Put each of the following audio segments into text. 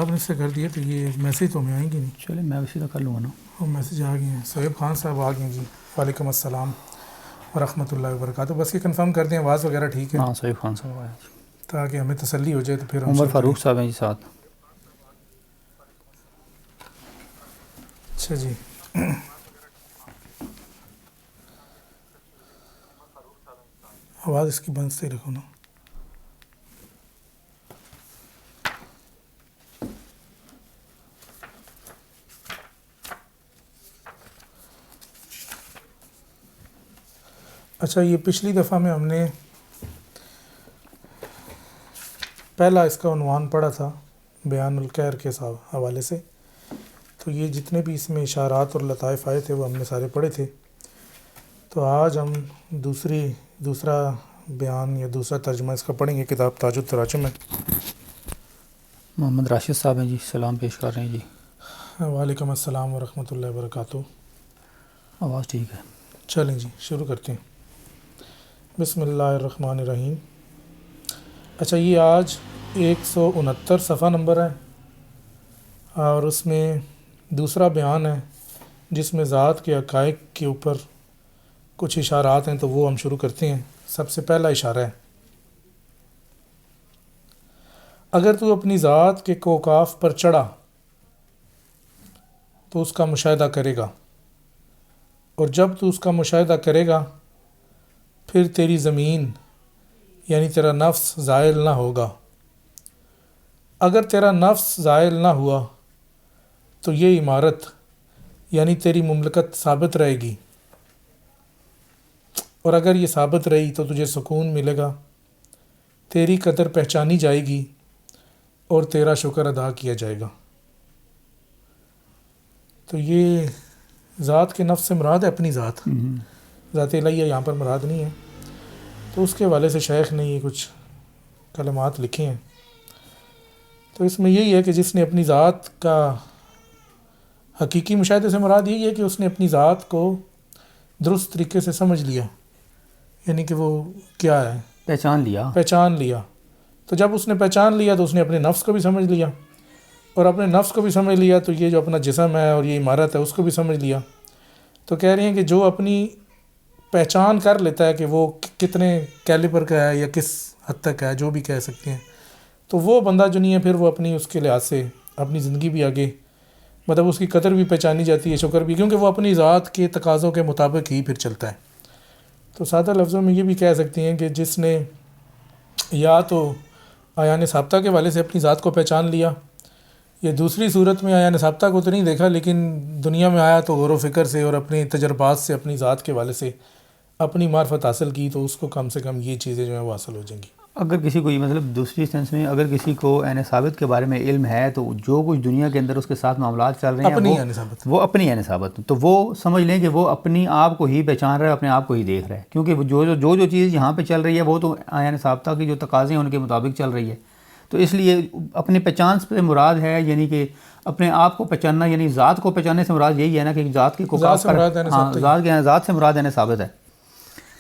آپ نے اس سے کر دیا تو یہ میسیج تو ہمیں آئیں گی نہیں. چلے میں اسی طرح کر لوں گا نا. وہ میسیج آ گئے ہیں. صہیب خان صاحب آ گئے ہیں جی. وعلیکم السلام ورحمۃ اللہ وبرکاتہ. بس یہ کنفرم کر دیں آواز وغیرہ ٹھیک ہے؟ ہاں صحیح خان صاحب آیا جی. تاکہ ہمیں تسلی ہو جائے تو پھر ہم عمر فاروق صاحب ہیں جی ساتھ. اچھا جی. آواز اس کی بند سے رکھو نا. اچھا یہ پچھلی دفعہ میں ہم نے پہلا اس کا عنوان پڑھا تھا بیان القہر کے حوالے سے. تو یہ جتنے بھی اس میں اشارات اور لطائف آئے تھے وہ ہم نے سارے پڑھے تھے. تو آج ہم دوسرا بیان یا دوسرا ترجمہ اس کا پڑھیں گے. کتاب تاج التراجم میں محمد راشد صاحب ہیں جی. سلام پیش کر رہے ہیں جی. وعلیکم السلام ورحمۃ اللہ وبرکاتہ. آواز ٹھیک ہے. چلیں جی شروع کرتے ہیں. بسم اللہ الرحمن الرحیم. اچھا یہ آج 169 صفحہ نمبر ہے اور اس میں دوسرا بیان ہے جس میں ذات کے حقائق کے اوپر کچھ اشارات ہیں. تو وہ ہم شروع کرتے ہیں. سب سے پہلا اشارہ ہے اگر تو اپنی ذات کے کوکاف پر چڑھا تو اس کا مشاہدہ کرے گا اور جب تو اس کا مشاہدہ کرے گا پھر تیری زمین یعنی تیرا نفس زائل نہ ہوگا. اگر تیرا نفس زائل نہ ہوا تو یہ عمارت یعنی تیری مملکت ثابت رہے گی اور اگر یہ ثابت رہی تو تجھے سکون ملے گا, تیری قدر پہچانی جائے گی اور تیرا شکر ادا کیا جائے گا. تو یہ ذات کے نفس سے مراد ہے اپنی ذات, ذات الہیہ یہاں پر مراد نہیں ہے. تو اس کے حوالے سے شیخ نے یہ کچھ کلمات لکھے ہیں. تو اس میں یہی ہے کہ جس نے اپنی ذات کا حقیقی مشاہدے سے مراد یہی ہے کہ اس نے اپنی ذات کو درست طریقے سے سمجھ لیا, یعنی کہ وہ کیا ہے پہچان لیا. تو جب اس نے پہچان لیا تو اس نے اپنے نفس کو بھی سمجھ لیا اور اپنے نفس کو بھی سمجھ لیا تو یہ جو اپنا جسم ہے اور یہ عمارت ہے اس کو بھی سمجھ لیا. تو کہہ رہے ہیں کہ جو اپنی پہچان کر لیتا ہے کہ وہ کتنے کیلیبر کا ہے یا کس حد تک ہے جو بھی کہہ سکتے ہیں, تو وہ بندہ جو نہیں ہے پھر وہ اپنی اس کے لحاظ سے اپنی زندگی بھی آگے مطلب اس کی قدر بھی پہچانی جاتی ہے, شکر بھی, کیونکہ وہ اپنی ذات کے تقاضوں کے مطابق ہی پھر چلتا ہے. تو سادہ لفظوں میں یہ بھی کہہ سکتے ہیں کہ جس نے یا تو عیان ثابتہ کے حوالے سے اپنی ذات کو پہچان لیا, یا دوسری صورت میں عیان ثابتہ کو تو نہیں دیکھا لیکن دنیا میں آیا تو غور و فکر سے اور اپنے تجربات سے اپنی ذات کے حوالے سے اپنی معرفت حاصل کی, تو اس کو کم سے کم یہ چیزیں جو ہیں وہ حاصل ہو جائیں گی. اگر کسی کو یہ مطلب دوسری سینس میں اگر کسی کو عین ثابت کے بارے میں علم ہے تو جو کچھ دنیا کے اندر اس کے ساتھ معاملات چل رہے ہیں وہ اپنی عین ثابت, تو وہ سمجھ لیں کہ وہ اپنی آپ کو ہی پہچان رہا ہے, اپنے آپ کو ہی دیکھ رہا ہے, کیونکہ جو چیز یہاں پہ چل رہی ہے وہ تو عین ثابتہ کی جو تقاضے ہیں ان کے مطابق چل رہی ہے. تو اس لیے اپنی پہچان سے مراد ہے یعنی کہ اپنے آپ کو پہچاننا, یعنی ذات کو پہچاننے سے مراد یہی ہے نا کہ ذات کے ذات سے مراد عین ثابت ہے.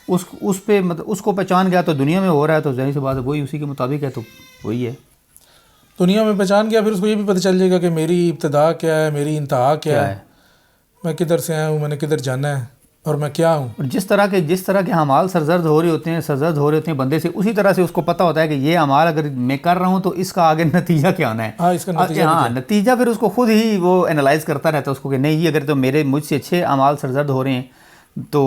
اس پہ مطلب اس کو پہچان گیا تو دنیا میں ہو رہا ہے تو ظاہر سی بات ہے وہی اسی کے مطابق ہے, تو وہی ہے دنیا میں پہچان گیا. پھر اس کو یہ بھی پتہ چل جائے گا کہ میری ابتدا کیا ہے, میری انتہا کیا ہے, میں کدھر سے آیا ہوں, میں نے کدھر جانا ہے اور میں کیا ہوں. اور جس طرح کے اعمال سرزد ہو رہے ہوتے ہیں بندے سے, اسی طرح سے اس کو پتہ ہوتا ہے کہ یہ اعمال اگر میں کر رہا ہوں تو اس کا آگے نتیجہ کیا آنا ہے. اس کا نتیجہ پھر اس کو خود ہی وہ انالائز کرتا رہتا ہے اس کو کہ نہیں اگر تو مجھ سے اچھے اعمال سرزد ہو رہے ہیں تو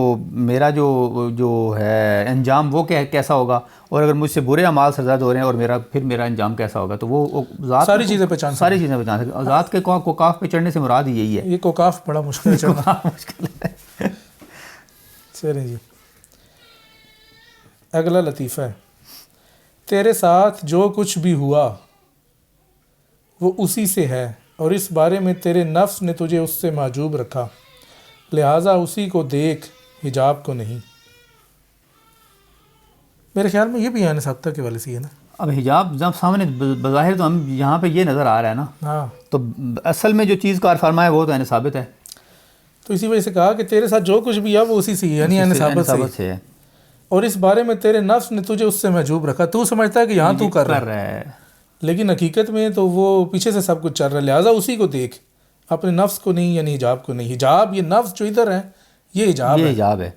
میرا جو ہے انجام وہ کیسا ہوگا, اور اگر مجھ سے برے اعمال سرزد ہو رہے ہیں اور میرا انجام کیسا ہوگا. تو وہ ذات ساری چیزیں پہچان سکتے. ذات کے کوکاف پہ چڑھنے سے مراد ہی یہی ہے. یہ کوکاف بڑا مشکل ہے چڑھنا. مشکل ہے. چلیں جی اگلا لطیفہ ہے. تیرے ساتھ جو کچھ بھی ہوا وہ اسی سے ہے اور اس بارے میں تیرے نفس نے تجھے اس سے معجوب رکھا, لہٰذا اسی کو دیکھ حجاب کو نہیں. میرے خیال میں یہ بھی عین ثابتہ کے والے سے ہے نا. اب حجاب جب سامنے بظاہر تو ہم یہاں پہ یہ نظر آ رہا ہے نا, ہاں, تو اصل میں جو چیز کار فرمایا وہ تو عین ثابت ہے. تو اسی وجہ سے کہا کہ تیرے ساتھ جو کچھ بھی ہے وہ اسی سے ہے, یعنی عین ثابت سے ہے. اور اس بارے میں تیرے نفس نے تجھے اس سے محجوب رکھا. تو سمجھتا ہے کہ یہاں تو کر رہا ہے لیکن حقیقت میں تو وہ پیچھے سے سب کچھ چل رہا ہے، لہٰذا اسی کو دیکھ، اپنے نفس کو نہیں، یعنی حجاب کو نہیں. حجاب یہ نفس جو ادھر ہے یہ حجاب ہے، حجاب ہے.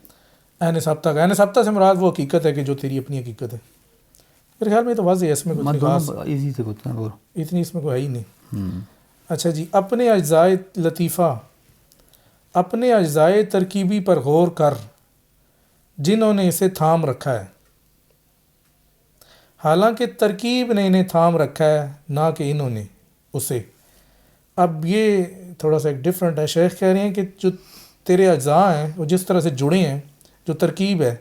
عین ثابتہ کا، عین ثابتہ سے مراد وہ حقیقت ہے کہ جو تیری اپنی حقیقت ہے. میرے خیال میں تو واضح ہے، اس میں کوئی خاص ایزی سے ہوتا ہے اور اتنی اس میں کوئی ہے ہی نہیں. اچھا جی، اپنے اجزائے لطیفہ، اپنے اجزائے ترکیبی پر غور کر جنہوں نے اسے تھام رکھا ہے، حالانکہ ترکیب نے انہیں تھام رکھا ہے نہ کہ انہوں نے اسے. اب یہ تھوڑا سا ایک ڈفرینٹ ہے. شیخ کہہ رہے ہیں کہ جو تیرے اجزاء ہیں وہ جس طرح سے جڑے ہیں، جو ترکیب ہے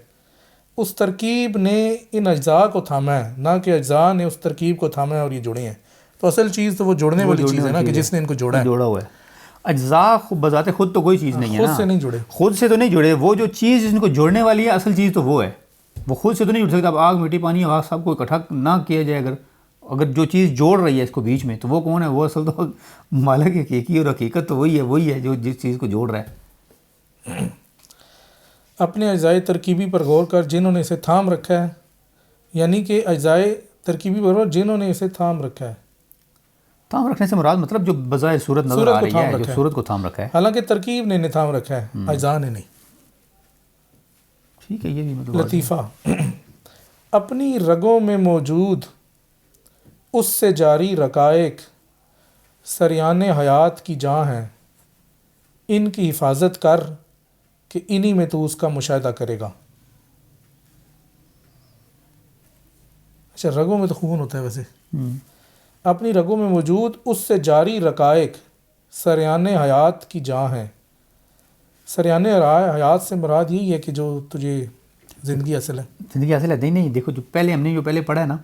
اس ترکیب نے ان اجزاء کو تھاما ہے، نہ کہ اجزاء نے اس ترکیب کو تھاما ہے اور یہ جڑے ہیں. تو اصل چیز تو وہ جوڑنے والی چیز ہے نا، کہ جس نے ان کو جوڑا ہوا ہے. اجزاء بذات خود تو کوئی چیز نہیں ہے، خود سے نہیں جڑے، خود سے تو نہیں جڑے. وہ جو چیز جن کو جوڑنے والی ہے اصل چیز تو وہ ہے، وہ خود سے تو نہیں جڑ سکتا. اب آگ مٹی پانی ہوا سب کو اکٹھا نہ کیا جائے، اگر جو چیز جوڑ رہی ہے اس کو بیچ میں، تو وہ کون ہے؟ وہ اصل تو مالک حقیقی اور حقیقت تو وہی ہے جو جس چیز کو جوڑ رہا ہے. اپنے اجزائے ترکیبی پر غور کر جنہوں نے اسے تھام رکھا ہے، یعنی کہ اجزائے ترکیبی پر غور جنہوں نے اسے تھام رکھا ہے. تھام رکھنے سے مراد مطلب جو بظاہر صورت نظر آ رہی ہے، جو صورت کو تھام رکھا ہے، حالانکہ ترکیب نے انہیں تھام رکھا ہے، اجزاء نے نہیں. ٹھیک ہے، یہ بھی مطلب لطیفہ. اپنی رگوں میں موجود اس سے جاری رقائق سریان حیات کی جاں ہیں، ان کی حفاظت کر کہ انہی میں تو اس کا مشاہدہ کرے گا. اچھا، رگوں میں تو خون ہوتا ہے ویسے. اپنی رگوں میں موجود اس سے جاری رقائق سریان حیات کی جاں ہیں. سریان حیات سے مراد یہی ہے کہ جو تجھے زندگی حاصل ہے. زندگی حاصل ہے. نہیں دیکھو، جو ہم نے پہلے پڑھا ہے نا،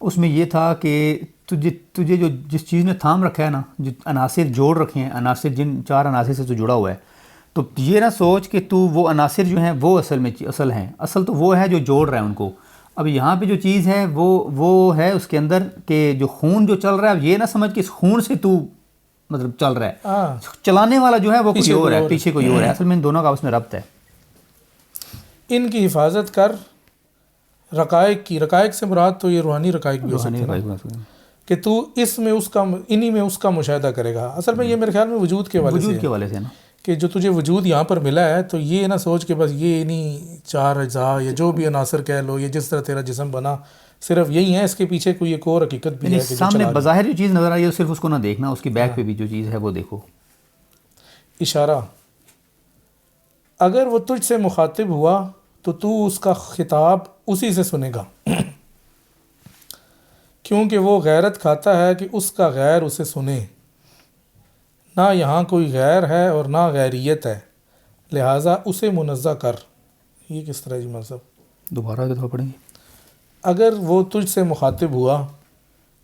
اس میں یہ تھا کہ تجھے جو جس چیز نے تھام رکھا ہے نا، جو عناصر جوڑ رکھے ہیں، عناصر جن 4 عناصر سے تو جڑا ہوا ہے، تو یہ نہ سوچ کہ تو وہ عناصر جو ہیں وہ اصل ہیں. اصل تو وہ ہے جو جوڑ رہا ہے ان کو. اب یہاں پہ جو چیز ہے وہ ہے اس کے اندر کہ جو خون جو چل رہا ہے، اب یہ نہ سمجھ کہ اس خون سے تو مطلب چل رہا ہے. چلانے والا جو ہے وہ کوئی اور ہے، پیچھے کوئی اور ہے. اصل میں ان دونوں کا آپس میں ربط ہے. ان کی حفاظت کر رقائق کی. رقائق سے مراد تو یہ روحانی رقائق بھی ہو سکتے ہیں کہ تو اس میں اس کا انہی میں اس کا مشاہدہ کرے گا. اصل میں یہ میرے خیال میں وجود کے والے سے نا، کہ جو تجھے وجود یہاں پر ملا ہے، تو یہ نہ سوچ کہ بس یہ انہی 4 اجزاء یا جو بھی عناصر کہہ لو، یہ جس طرح تیرا جسم بنا صرف یہی ہے. اس کے پیچھے کوئی ایک اور حقیقت بھی ہے کہ سامنے بظاہر جو چیز نظر آئی ہے صرف اس کو نہ دیکھنا، اس کی بیک پہ بھی جو چیز ہے وہ دیکھو. اشارہ. اگر وہ تجھ سے مخاطب ہوا تو اس کا خطاب اسی سے سنے گا، کیونکہ وہ غیرت کھاتا ہے کہ اس کا غیر اسے سنے. نہ یہاں کوئی غیر ہے اور نہ غیریت ہے، لہٰذا اسے منزہ کر. یہ کس طرح جی مذہب؟ دوبارہ پڑھیں گے. اگر وہ تجھ سے مخاطب ہوا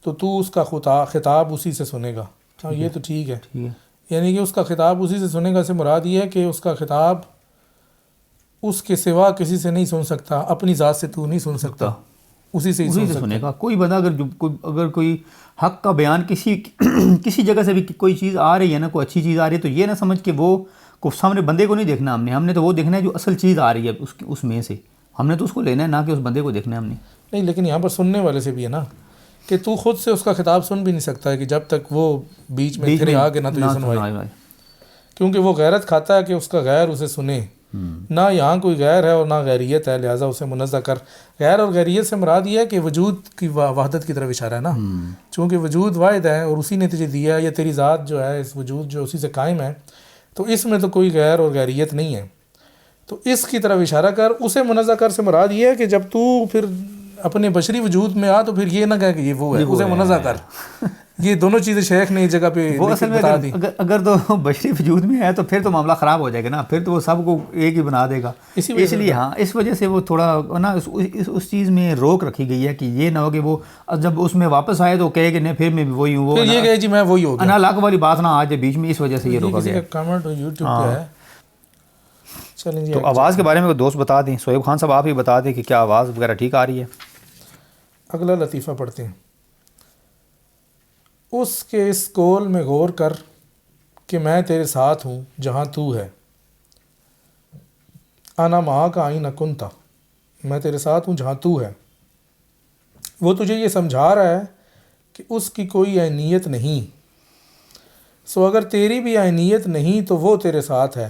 تو اس کا خطاب اسی سے سنے گا. یہ تو ٹھیک ہے، یعنی کہ اس کا خطاب اسی سے سنے گا سے مراد یہ ہے کہ اس کا خطاب اس کے سوا کسی سے نہیں سن سکتا، اپنی ذات سے تو نہیں سن سکتا، اسی سے ہی سنے گا. کوئی بندہ اگر کوئی حق کا بیان کسی جگہ سے بھی کوئی چیز آ رہی ہے نا، کوئی اچھی چیز آ رہی ہے، تو یہ نہ سمجھ کہ وہ سامنے بندے کو نہیں دیکھنا ہم نے تو وہ دیکھنا ہے جو اصل چیز آ رہی ہے اس میں سے. ہم نے تو اس کو لینا ہے، نہ کہ اس بندے کو دیکھنا ہے ہم نے. نہیں، لیکن یہاں پر سننے والے سے بھی ہے نا، کہ تو خود سے اس کا خطاب سن بھی نہیں سکتا ہے کہ جب تک وہ بیچ میں تیرے آگے نہ تو یہ سنوائے، کیونکہ وہ غیرت کھاتا ہے کہ اس کا غیر اسے سنے. نہ یہاں کوئی غیر ہے اور نہ غیریت ہے، لہٰذا اسے منزہ کر. غیر اور غیریت سے مراد یہ ہے کہ وجود کی وحدت کی طرف اشارہ ہے نا، چونکہ وجود واحد ہے اور اسی نے تجھے دیا ہے، یا تیری ذات جو ہے اس وجود جو اسی سے قائم ہے، تو اس میں تو کوئی غیر اور غیریت نہیں ہے. تو اس کی طرف اشارہ کر. اسے منزہ کر سے مراد یہ ہے کہ جب تو پھر اپنے بشری وجود میں آ تو پھر یہ نہ کہہ کہ یہ وہ ہے، اسے منزہ کر. یہ دونوں چیزیں شیخ نے ایک جگہ پہ بتا دی. اگر تو بشری وجود میں ہے تو پھر تو معاملہ خراب ہو جائے گا نا، پھر تو وہ سب کو ایک ہی بنا دے گا. اس لیے اس وجہ سے وہ تھوڑا نا اس چیز میں روک رکھی گئی ہے کہ یہ نہ ہو کہ وہ جب اس میں واپس آئے تو کہے کہ نہیں پھر میں وہی ہوں، وہ یہ کہے جی میں وہی ہو گیا، نا لاکھ والی بات نہ آ جائے بیچ میں. اس وجہ سے یہ روکا گیا. کمنٹ یوٹیوب پہ ہے. چلیں جی، تو آواز کے بارے میں کوئی دوست بتا دیں. سہیب خان صاحب آپ ہی بتا دیں کہ کیا آواز وغیرہ ٹھیک آ رہی ہے. اگلا لطیفہ پڑھتے ہیں. اس کے اس قول میں غور کر کہ میں تیرے ساتھ ہوں جہاں تو ہے. انا ماں کا آئین کنتا، میں تیرے ساتھ ہوں جہاں تو ہے. وہ تجھے یہ سمجھا رہا ہے کہ اس کی کوئی عینیت نہیں، سو اگر تیری بھی عینیت نہیں تو وہ تیرے ساتھ ہے۔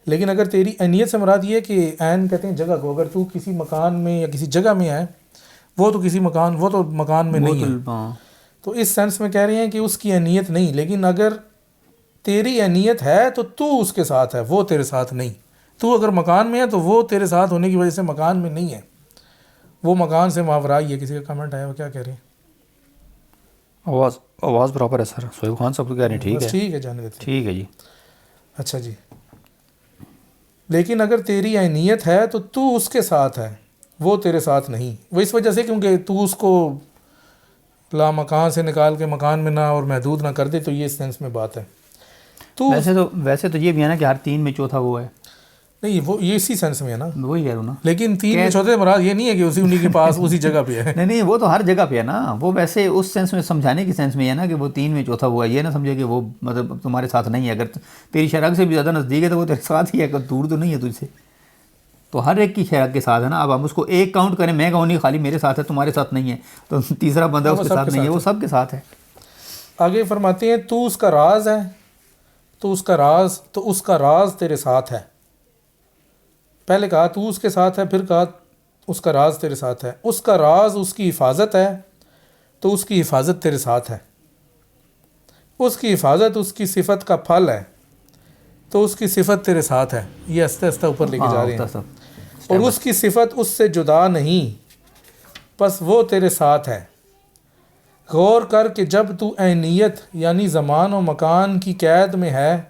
لیکن اگر تیری عینیت سے مراد یہ کہ عین کہتے ہیں جگہ کو، اگر تو کسی مکان میں یا کسی جگہ میں ہے، وہ تو مکان میں نہیں ہے، تو اس سینس میں کہہ رہے ہیں کہ اس کی عینیت نہیں، لیکن اگر تیری عینیت ہے تو اس کے ساتھ ہے، وہ تیرے ساتھ نہیں۔ تو اگر مکان میں ہے تو وہ تیرے ساتھ ہونے کی وجہ سے مکان میں نہیں ہے، وہ مکان سے ماورا ہی ہے۔ کسی کا کمنٹ آیا، وہ کیا کہہ رہے ہیں؟ آواز برابر ہے سر، سہیب خان صاحب تو کہہ رہے ہیں ٹھیک ہے، ٹھیک ہے، جانے دیتے ہیں، ٹھیک ہے جی۔ اچھا جی، لیکن اگر تیری عینیت ہے تو اس کے ساتھ ہے، وہ تیرے ساتھ نہیں۔ وہ اس وجہ سے کیونکہ تو اس کو لا مکان سے نکال کے مکان میں نہ اور محدود نہ کر دے، تو یہ اس سینس میں بات ہے۔ تو ویسے تو یہ بھی ہے نا کہ ہر 3 میں چوتھا وہ ہے، نہیں، وہ یہ اسی سینس میں ہے نا، وہی کہہ رہا ہوں نا، لیکن 3 میں چوتھے مراد یہ نہیں ہے کہ انہی کے پاس اسی جگہ پہ ہے۔ نہیں، وہ تو ہر جگہ پہ ہے نا، وہ ویسے اس سینس میں سمجھانے کی سینس میں ہے نا کہ وہ 3 میں چوتھا ہوا ہے، یہ نہ سمجھے کہ وہ مطلب تمہارے ساتھ نہیں ہے، اگر تیری شرک سے بھی زیادہ نزدیک ہے تو وہ تیرے ساتھ ہی ہے، اگر دور تو نہیں ہے تجھ سے، تو ہر ایک کی شرک کے ساتھ ہے نا۔ اب ہم اس کو ایک کاؤنٹ کریں، میں کہوں نہیں خالی میرے ساتھ ہے تمہارے ساتھ نہیں ہے، تو تیسرا بندہ اس کے ساتھ نہیں ہے، وہ سب کے ساتھ ہے۔ آگے فرماتے ہیں تو اس کا راز ہے، تو اس کا راز تیرے ساتھ ہے۔ پہلے کہا تو اس کے ساتھ ہے، پھر کہا اس کا راز تیرے ساتھ ہے۔ اس کا راز اس کی حفاظت ہے، تو اس کی حفاظت تیرے ساتھ ہے۔ اس کی حفاظت اس کی صفت کا پھل ہے، تو اس کی صفت تیرے ساتھ ہے۔ یہ آہستہ آہستہ اوپر لے کے جا رہے ہیں۔ اور اس کی صفت اس سے جدا نہیں، بس وہ تیرے ساتھ ہے۔ غور کر کہ جب تو عینیت یعنی زمان و مکان کی قید میں ہے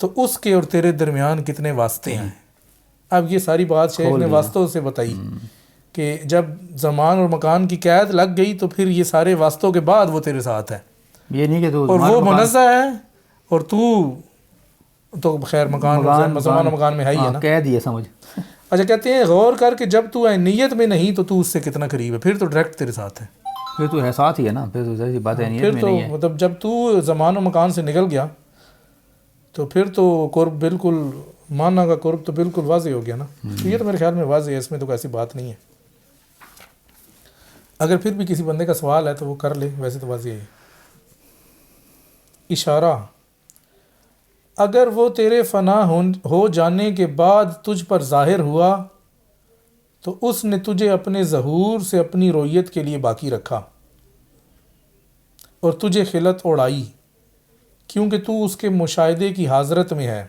تو اس کے اور تیرے درمیان کتنے واسطے ہیں۔ اب یہ ساری بات شیخ نے واسطوں سے بتائی کہ جب زمان اور مکان کی قید لگ گئی تو پھر یہ سارے واسطوں کے بعد وہ تیرے ساتھ ہے، یہ نہیں کہ تو اور وہ منزہ ہے، اور تو خیر زمان و مکان میں ہے ہی ہے نا، قید ہی ہے سمجھ۔ اچھا، کہتے ہیں غور کر کہ جب تو عینیت میں نہیں تو اس سے کتنا قریب ہے، پھر تو ڈائریکٹ تیرے ساتھ ہے، پھر تو ہے ساتھ ہی ہے نا، پھر تو ظاہر سی بات ہے نیت میں نہیں ہے۔ مطلب جب تو زمان و مکان سے نکل گیا تو پھر تو قرب بالکل، مانا کا قرب تو بالکل واضح ہو گیا نا۔ تو یہ تو میرے خیال میں واضح ہے، اس میں تو ایسی بات نہیں ہے۔ اگر پھر بھی کسی بندے کا سوال ہے تو وہ کر لے، ویسے تو واضح ہے۔ اشارہ، اگر وہ تیرے فنا ہو جانے کے بعد تجھ پر ظاہر ہوا تو اس نے تجھے اپنے ظہور سے اپنی رویت کے لیے باقی رکھا اور تجھے خلت اڑائی، کیونکہ تو اس کے مشاہدے کی حاضرت میں ہے،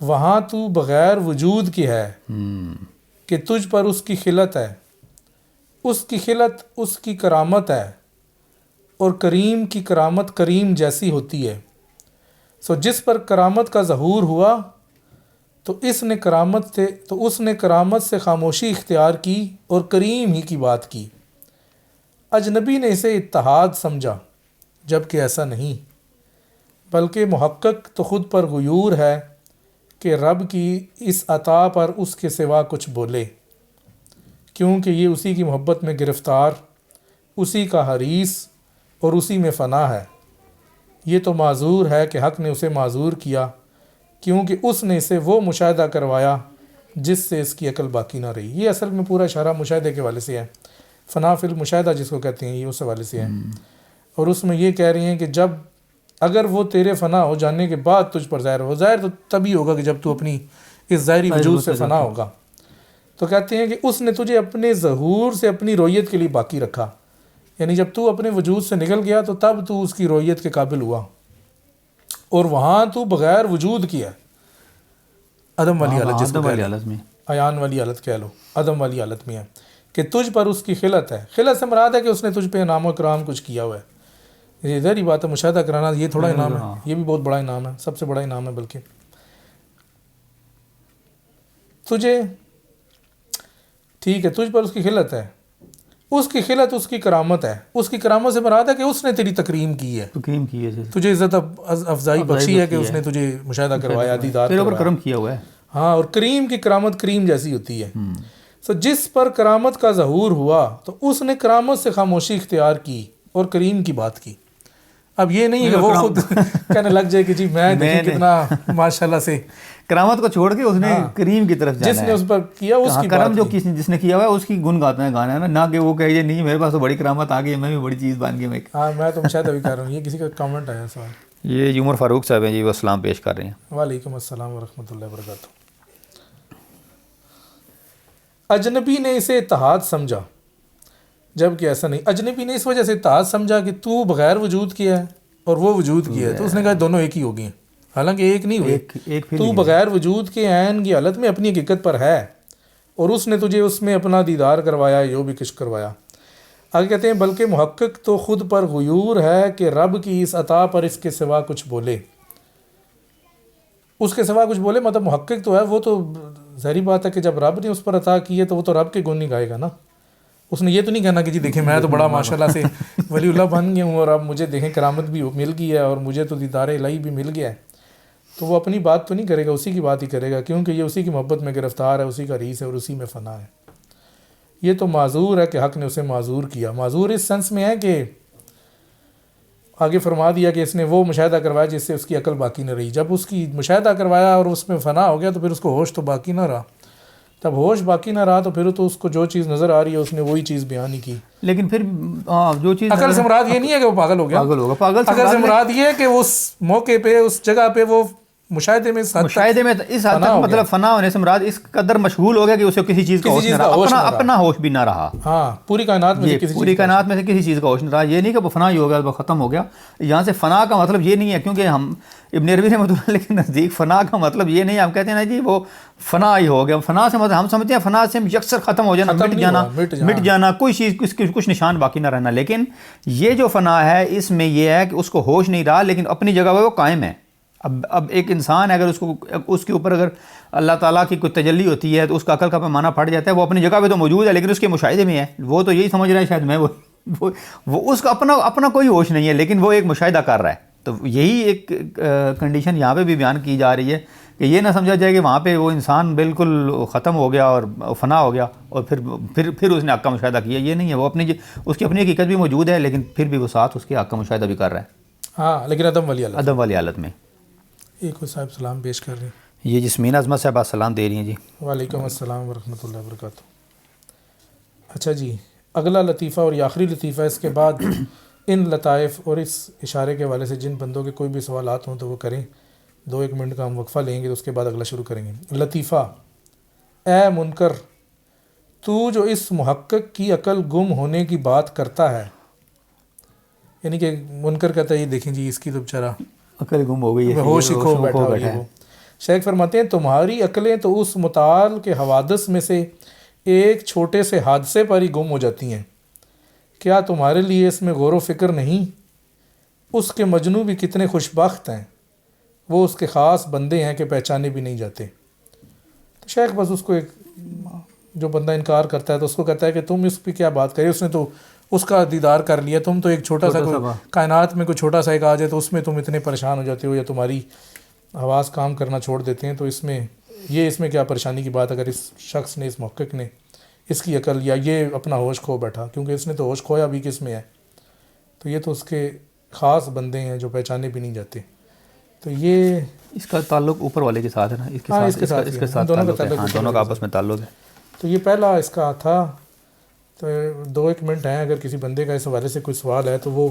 وہاں تو بغیر وجود کے ہے کہ تجھ پر اس کی خلت ہے۔ اس کی خلت اس کی کرامت ہے، اور کریم کی کرامت کریم جیسی ہوتی ہے۔ سو جس پر کرامت کا ظہور ہوا تو اس نے کرامت سے خاموشی اختیار کی اور کریم ہی کی بات کی۔ اجنبی نے اسے اتحاد سمجھا، جبکہ ایسا نہیں، بلکہ محقق تو خود پر غیور ہے کہ رب کی اس عطا پر اس کے سوا کچھ بولے، کیونکہ یہ اسی کی محبت میں گرفتار، اسی کا حریص اور اسی میں فنا ہے۔ یہ تو معذور ہے کہ حق نے اسے معذور کیا، کیونکہ اس نے اسے وہ مشاہدہ کروایا جس سے اس کی عقل باقی نہ رہی۔ یہ اصل میں پورا اشارہ مشاہدے کے حوالے سے ہے، فنا فی المشاہدہ جس کو کہتے ہیں، یہ اس حوالے سے ہے۔ اور اس میں یہ کہہ رہی ہیں کہ جب اگر وہ تیرے فنا ہو جانے کے بعد تجھ پر ظاہر ہو، ظاہر تو تبھی ہوگا کہ جب تو اپنی اس ظاہری وجود سے فنا ہوگا، تو کہتے ہیں کہ اس نے تجھے اپنے ظہور سے اپنی رویت کے لیے باقی رکھا، یعنی جب تو اپنے وجود سے نکل گیا تو تب تو اس کی رویت کے قابل ہوا، اور وہاں تو بغیر وجود کیا، عدم والی حالت جس کو کہہ لیں، عیان والی حالت کہہ لو، عدم والی حالت میں ہے کہ تجھ پر اس کی خلت ہے۔ خلت سے مراد ہے کہ اس نے تجھ پہ انعام و اکرام کچھ کیا ہوا ہے۔ یہ ظاہری بات ہے، مشاہدہ کرانا یہ تھوڑا انعام ہے، یہ بھی بہت بڑا انعام ہے، سب سے بڑا انعام ہے بلکہ۔ تجھے ٹھیک ہے، تجھ پر اس کی خلت ہے، اس کی خلت اس کی کرامت ہے۔ اس کی کرامت سے مراد ہے کہ اس نے تیری تکریم کی ہے، تجھے عزت افزائی بخشی ہے کہ اس نے تجھے مشاہدہ کروایا، دیدار کروایا، کرم کیا ہوا ہے۔ ہاں، اور کریم کی کرامت کریم جیسی ہوتی ہے۔ تو جس پر کرامت کا ظہور ہوا تو اس نے کرامت سے خاموشی اختیار کی اور کریم کی بات کی۔ اب یہ نہیں ہے کہ وہ خود کہنے لگ جائے کہ جی میں کتنا ماشاءاللہ سے کرامت کو چھوڑ کے اس نے کریم کی طرف جانا ہے، جس نے اس پر کیا اس کی کرم جو جس نے کیا ہوا ہے اس کی گن گاتا ہے گانا ہے نہ کہ وہ کہے نہیں میرے پاس تو بڑی کرامت آ گئی میں بھی بڑی چیز بن گئی میں. ہاں میں تو شاید ابھی کر رہا ہوں. یہ کسی کا کامنٹ آیا سوال. یہ عمر فاروق صاحب ہیں جی، وہ سلام پیش کر رہے ہیں. وعلیکم السلام ورحمۃ اللہ وبرکاتہ. اجنبی نے اسے اتحاد سمجھا جب کہ ایسا نہیں. اجنبی نے اس وجہ سے اتحاد سمجھا کہ تو بغیر وجود کیا ہے اور وہ وجود کیا ہے، تو اس نے کہا دونوں ایک ہی ہو گئے ہیں، حالانکہ ایک نہیں ہوئے. تو بغیر وجود کے عین کی حالت میں اپنی حقیقت پر ہے اور اس نے تجھے اس میں اپنا دیدار کروایا، جو بھی کچھ کروایا. آگے کہتے ہیں بلکہ محقق تو خود پر غیور ہے کہ رب کی اس عطا پر اس کے سوا کچھ بولے. اس کے سوا کچھ بولے مطلب محقق تو ہے، وہ تو ظاہری بات ہے کہ جب رب نے اس پر عطا کی ہے تو وہ تو رب کے گن نہیں گائے گا نا. اس نے یہ تو نہیں کہنا کہ جی دیکھیں میں تو بڑا ماشاءاللہ سے ولی اللہ بن گیا ہوں اور اب مجھے دیکھیں کرامت بھی مل گئی ہے اور مجھے تو دیدار الہی بھی مل گیا ہے. تو وہ اپنی بات تو نہیں کرے گا، اسی کی بات ہی کرے گا، کیونکہ یہ اسی کی محبت میں گرفتار ہے، اسی کا ریس ہے اور اسی میں فنا ہے. یہ تو معذور ہے کہ حق نے اسے معذور کیا. معذور اس سینس میں ہے کہ آگے فرما دیا کہ اس نے وہ مشاہدہ کروایا جس سے اس کی عقل باقی نہ رہی. جب اس کی مشاہدہ کروایا اور اس میں فنا ہو گیا تو پھر اس کو ہوش تو باقی نہ رہا. جب ہوش باقی نہ رہا تو پھر تو اس کو جو چیز نظر آ رہی ہے اس نے وہی چیز بیان ہی کی. لیکن پھر جو چیز عقل سے مراد یہ نہیں ہے کہ وہ پاگل ہو گیا، عقل سے مراد یہ ہے کہ اس موقع پہ اس جگہ پہ وہ مشاہدے میں اس حد تک مطلب فنا ہونے سے مراد اس قدر مشغول ہو گیا کہ اسے کسی چیز کا ہوش نہ رہا، اپنا ہوش بھی نہ رہا. ہاں پوری کائنات میں سے کسی چیز کا ہوش نہ رہا. یہ نہیں کہ وہ فنا ہی ہو گیا وہ ختم ہو گیا. یہاں سے فنا کا مطلب یہ نہیں ہے، کیونکہ ہم ابن عربی رحمۃ اللہ علیہ کے نزدیک فنا کا مطلب یہ نہیں ہے. ہم کہتے ہیں نا جی وہ فنا ہی ہو گیا. فنا سے مطلب ہم سمجھتے ہیں فنا سے یکسر ختم ہو جانا، مٹ جانا، کوئی چیز کچھ نشان باقی نہ رہنا. لیکن یہ جو فنا ہے اس میں یہ ہے کہ اس کو ہوش نہیں رہا لیکن اپنی جگہ پہ وہ قائم ہے. اب ایک انسان ہے، اگر اس کے اوپر اگر اللہ تعالیٰ کی کوئی تجلی ہوتی ہے تو اس کا عقل کا پیمانہ پھٹ جاتا ہے. وہ اپنی جگہ پہ تو موجود ہے لیکن اس کے مشاہدے میں ہے. وہ تو یہی سمجھ رہا ہے شاید میں وہ اس کا اپنا کوئی ہوش نہیں ہے لیکن وہ ایک مشاہدہ کر رہا ہے. تو یہی ایک کنڈیشن یہاں پہ بھی بیان کی جا رہی ہے کہ یہ نہ سمجھا جائے کہ وہاں پہ وہ انسان بالکل ختم ہو گیا اور فنا ہو گیا اور پھر اس نے حق کا مشاہدہ کیا. یہ نہیں ہے. وہ اس کی اپنی حقیقت بھی موجود ہے لیکن پھر بھی وہ ساتھ اس کے حق کا مشاہدہ بھی کر رہا ہے. ہاں لیکن عدم والی حالت میں. ایک اور صاحب سلام پیش کر رہے ہیں. یہ جسمین عظمت صاحب سلام دے رہی ہیں جی. وعلیکم السلام ورحمۃ اللہ وبرکاتہ. اچھا جی اگلا لطیفہ اور یہ آخری لطیفہ، اس کے بعد ان لطائف اور اس اشارے کے حوالے سے جن بندوں کے کوئی بھی سوالات ہوں تو وہ کریں. 2-1 منٹ کا ہم وقفہ لیں گے تو اس کے بعد اگلا شروع کریں گے. لطیفہ: اے منکر، تو جو اس محقق کی عقل گم ہونے کی بات کرتا ہے، یعنی کہ منکر کہتا ہے یہ دیکھیں جی اس کی تو بیچارہ عقل گم ہو گئی ہے، ہوش ہی کھو بیٹھا ہے. شیخ فرماتے ہیں تمہاری عقلیں تو اس متعال کے حوادث میں سے ایک چھوٹے سے حادثے پر ہی گم ہو جاتی ہیں. کیا تمہارے لیے اس میں غور و فکر نہیں؟ اس کے مجنو بھی کتنے خوش بخت ہیں، وہ اس کے خاص بندے ہیں کہ پہچانے بھی نہیں جاتے. تو شیخ بس اس کو ایک جو بندہ انکار کرتا ہے تو اس کو کہتا ہے کہ تم اس پہ کیا بات کری، اس نے تو اس کا دیدار کر لیا، تم تو ایک چھوٹا سا کائنات میں کوئی چھوٹا سا ایک آ جائے تو اس میں تم اتنے پریشان ہو جاتے ہو یا تمہاری حواس کام کرنا چھوڑ دیتے ہیں. تو اس میں کیا پریشانی کی بات اگر اس شخص نے، اس محقق نے اس کی عقل یا یہ اپنا ہوش کھو بیٹھا، کیونکہ اس نے تو ہوش کھویا بھی کس میں ہے. تو یہ تو اس کے خاص بندے ہیں جو پہچانے بھی نہیں جاتے. تو یہ اس کا تعلق اوپر والے کے ساتھ ہے نا، اس کے ساتھ دونوں کا آپس میں تعلق ہے. تو یہ پہلا اس کا تھا. تو 2-1 منٹ ہیں، اگر کسی بندے کا اس حوالے سے کوئی سوال ہے تو وہ،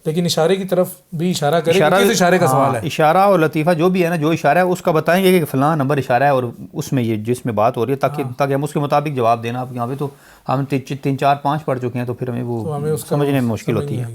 لیکن اشارے کی طرف بھی اشارہ کرے. کس اشارے کا سوال ہے؟ اشارہ اور لطیفہ جو بھی ہے نا، جو اشارہ ہے اس کا بتائیں گے کہ فلاں نمبر اشارہ ہے اور اس میں یہ جس میں بات ہو رہی ہے تاکہ ہم اس کے مطابق جواب دینا. اب یہاں پہ تو ہم 3-4-5 پڑھ چکے ہیں تو پھر ہمیں وہ سمجھنے میں مشکل ہوتی ہے.